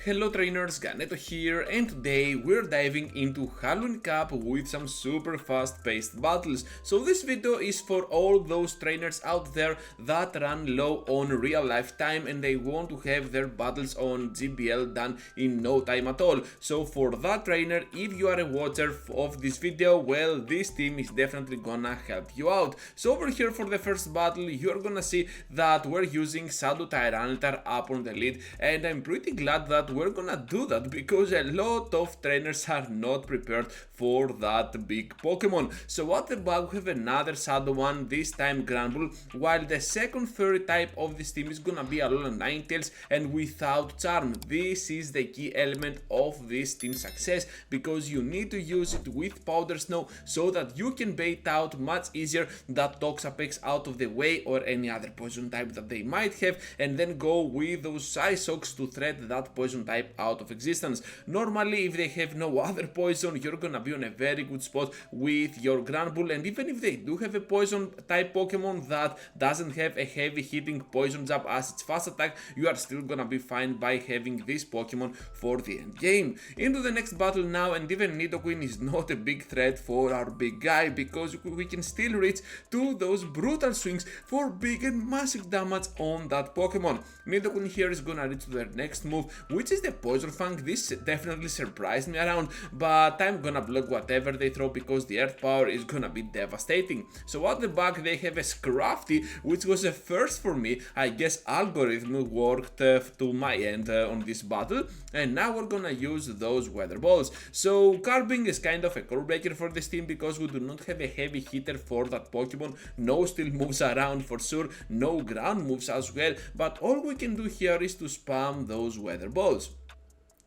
Hello trainers, Ganeto here, and today we're diving into Halloween Cup with some super fast paced battles. So this video is for all those trainers out there that run low on real life time and they want to have their battles on GBL done in no time at all. So for that trainer, if you are a watcher of this video, well, this team is definitely gonna help you out. So over here for the first battle, you're gonna see that we're using Shadow Tyranitar up on the lead, and I'm pretty glad that we're gonna do that because a lot of trainers are not prepared for that big Pokemon. So at the back we have another Shadow one, this time Granbull, while the second fairy type of this team is gonna be Alola Ninetales and without Charm. This is the key element of this team's success because you need to use it with Powder Snow so that you can bait out much easier that Toxapex out of the way or any other poison type that they might have, and then go with those Psysocks to threat that poison type out of existence. Normally if they have no other poison, you're gonna be on a very good spot with your Granbull, and even if they do have a poison type Pokemon that doesn't have a heavy hitting poison jab as its fast attack, you are still gonna be fine by having this Pokemon for the end game. Into the next battle now, and even Nidoqueen is not a big threat for our big guy because we can still reach to those brutal swings for big and massive damage on that Pokemon. Nidoqueen here is gonna reach to their next move, which is the Poison Fang. This definitely surprised me around, but I'm gonna block whatever they throw because the Earth Power is gonna be devastating. So at the back they have a Scrafty, which was a first for me. I guess algorithm worked to my end on this battle, and now we're gonna use those Weather Balls. So Carving is kind of a core breaker for this team because we do not have a heavy hitter for that Pokemon. No steel moves around for sure, no ground moves as well, but all we can do here is to spam those Weather Balls.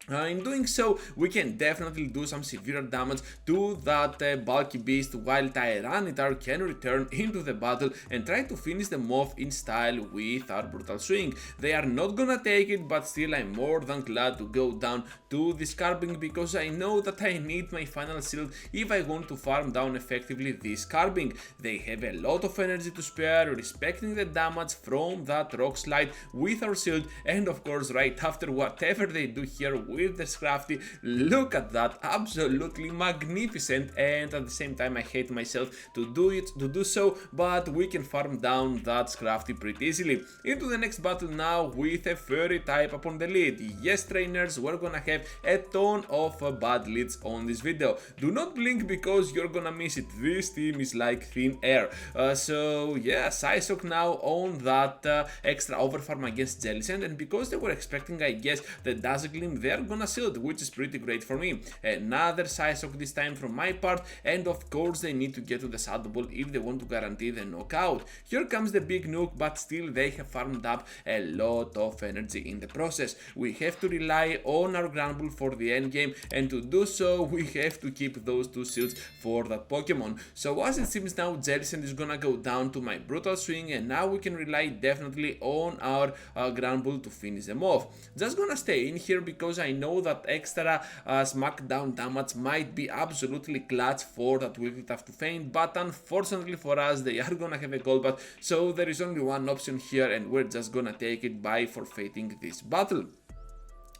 In doing so, we can definitely do some severe damage to that bulky beast, while Tyranitar can return into the battle and try to finish them off in style with our Brutal Swing. They are not gonna take it, but still I'm more than glad to go down to this Carving because I know that I need my final shield if I want to farm down effectively this Carving. They have a lot of energy to spare, respecting the damage from that Rock Slide with our shield, and of course right after whatever they do here with the Scrafty, look at that, absolutely magnificent, and at the same time I hate myself to do so, but we can farm down that Scrafty pretty easily. Into the next battle now with a fairy type upon the lead. Yes trainers, we're gonna have a ton of bad leads on this video. Do not blink because you're gonna miss it. This team is like thin air. So yeah, Psysock now on that extra overfarm against Jellicent, and because they were expecting, I guess, the Dazzling, they're gonna shield, which is pretty great for me. Another Psyshock this time from my part, and of course they need to get to the Shadow Ball if they want to guarantee the knockout. Here comes the big nuke, but still they have farmed up a lot of energy in the process. We have to rely on our Granbull for the end game, and to do so we have to keep those two shields for that Pokemon. So as it seems now, Jellicent is gonna go down to my Brutal Swing, and now we can rely definitely on our Granbull to finish them off. Just gonna stay in here because I know that extra smackdown damage might be absolutely clutch for that Wigglytuff to faint, but unfortunately for us they are gonna have a Golbat, so there is only one option here and we're just gonna take it by forfeiting this battle.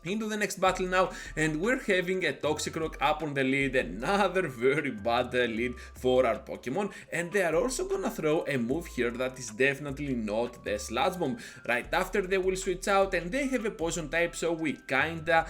Into the next battle now, and we're having a Toxicroak up on the lead, another very bad lead for our Pokemon, and they are also gonna throw a move here that is definitely not the Sludge Bomb. Right after they will switch out, and they have a poison type, so we kinda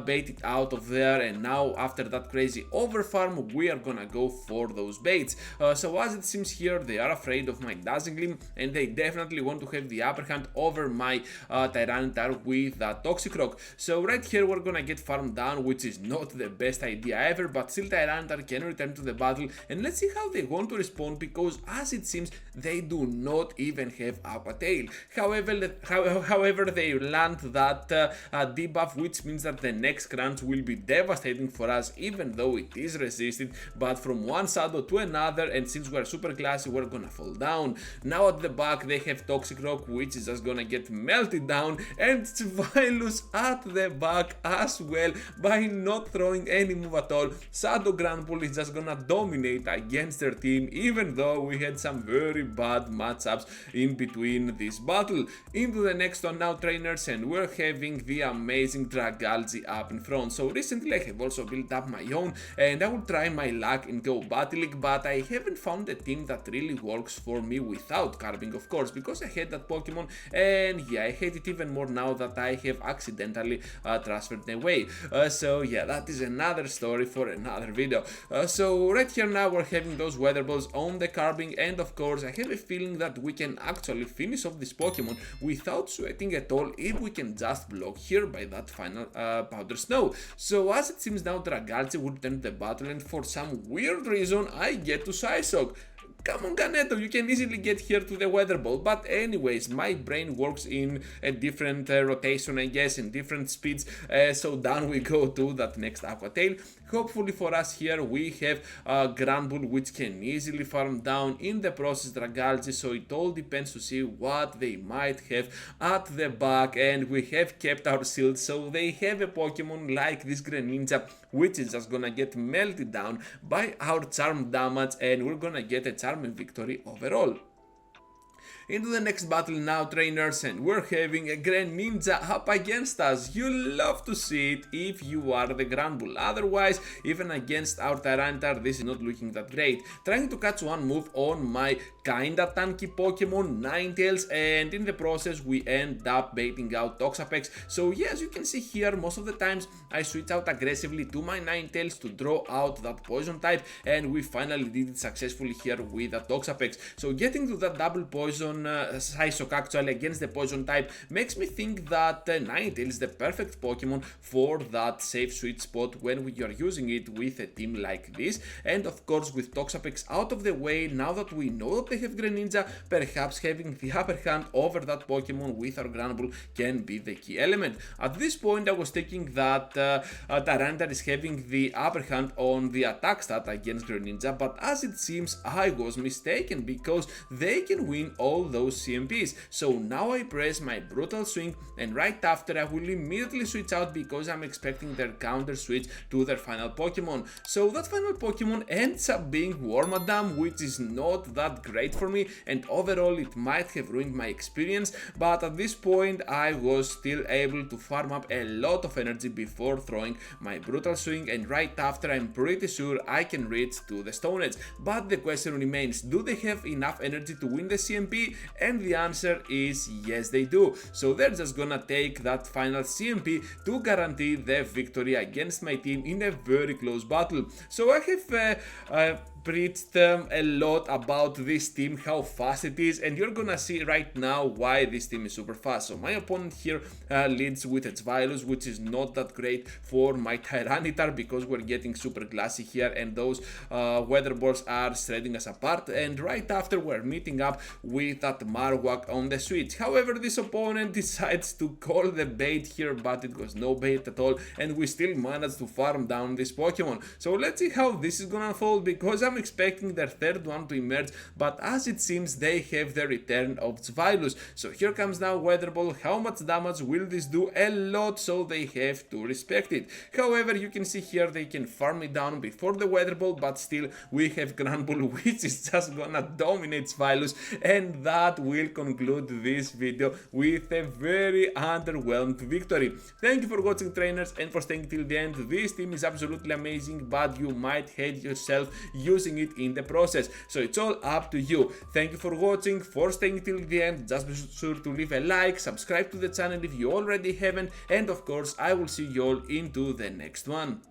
bait it out of there, and now after that crazy overfarm we are gonna go for those baits. So as it seems here, they are afraid of my Dazzling, and they definitely want to have the upper hand over my Tyranitar with that Toxicroak. So right here we're gonna get farmed down, which is not the best idea ever, but still Tyranitar can return to the battle, and let's see how they want to respond because as it seems they do not even have Aqua Tail. However they land that debuff, which means that the next crunch will be devastating for us even though it is resisted, but from one shadow to another, and since we're super classy we're gonna fall down. Now at the back they have Toxicroak, which is just gonna get melted down, and Svilus at the the back as well by not throwing any move at all. Shadow Granbull is just gonna dominate against their team, even though we had some very bad matchups in between this battle. Into the next one now, trainers, and we're having the amazing Dragalge up in front. So recently I have also built up my own, and I will try my luck in Go Battle League, but I haven't found a team that really works for me without carving, of course, because I hate that Pokemon, and yeah, I hate it even more now that I have accidentally transferred away. So yeah, that is another story for another video. So right here now we're having those weather balls on the carving, and of course I have a feeling that we can actually finish off this Pokemon without sweating at all if we can just block here by that final powder snow. So as it seems now, Dragalge will turn the battle, and for some weird reason I get to Psyshock. Come on, Ganeto, you can easily get here to the weather ball. But anyways, my brain works in a different rotation, I guess, in different speeds. So down we go to that next Aqua Tail. Hopefully for us here we have Granbull, which can easily farm down in the process Dragalge. So it all depends to see what they might have at the back. And we have kept our shield, so they have a Pokemon like this Greninja, which is just gonna get melted down by our charm damage, and we're gonna get a charming victory overall. Into the next battle now, trainers, and we're having a Greninja up against us. You love to see it if you are the Granbull. Otherwise, even against our Tyranitar, this is not looking that great. Trying to catch one move on my kinda tanky Pokemon, Ninetales, and in the process we end up baiting out Toxapex. So yeah, as you can see here, most of the times I switch out aggressively to my Ninetales to draw out that poison type, and we finally did it successfully here with the Toxapex. So getting to that double poison Psyshock actually against the poison type makes me think that Ninetales is the perfect Pokemon for that safe sweet spot when we are using it with a team like this. And of course, with Toxapex out of the way, now that we know that they have Greninja, perhaps having the upper hand over that Pokemon with our Granbull can be the key element. At this point I was thinking that Tyranitar is having the upper hand on the attack stat against Greninja, but as it seems I was mistaken, because they can win all those CMPs. So now I press my brutal swing, and right after I will immediately switch out because I'm expecting their counter switch to their final Pokemon. So that final Pokemon ends up being Wormadam, which is not that great for me, and overall it might have ruined my experience, but at this point I was still able to farm up a lot of energy before throwing my brutal swing, and right after I'm pretty sure I can reach to the Stone Edge. But the question remains, do they have enough energy to win the CMP? And the answer is yes, they do. So they're just gonna take that final CMP to guarantee the victory against my team in a very close battle. So I have preached a lot about this team, how fast it is, and you're gonna see right now why this team is super fast. So my opponent here leads with its Vilus, which is not that great for my Tyranitar because we're getting super glassy here, and those weather balls are shredding us apart. And right after we're meeting up with that Marowak on the switch. However, this opponent decides to call the bait here, but it was no bait at all, and we still managed to farm down this Pokemon. So let's see how this is gonna unfold, because I'm expecting their third one to emerge, but as it seems they have the return of Vilus. So here comes now Weather Ball. How much damage will this do? A lot, so they have to respect it. However, you can see here they can farm it down before the Weather Ball, but still we have Granbull, which is just gonna dominate Vilus, and that will conclude this video with a very underwhelmed victory. Thank you for watching, trainers, and for staying till the end. This team is absolutely amazing, but you might hate yourself using it in the process, so it's all up to you. Thank you for watching, for staying till the end. Just be sure to leave a like, subscribe to the channel if you already haven't, and of course I will see you all into the next one.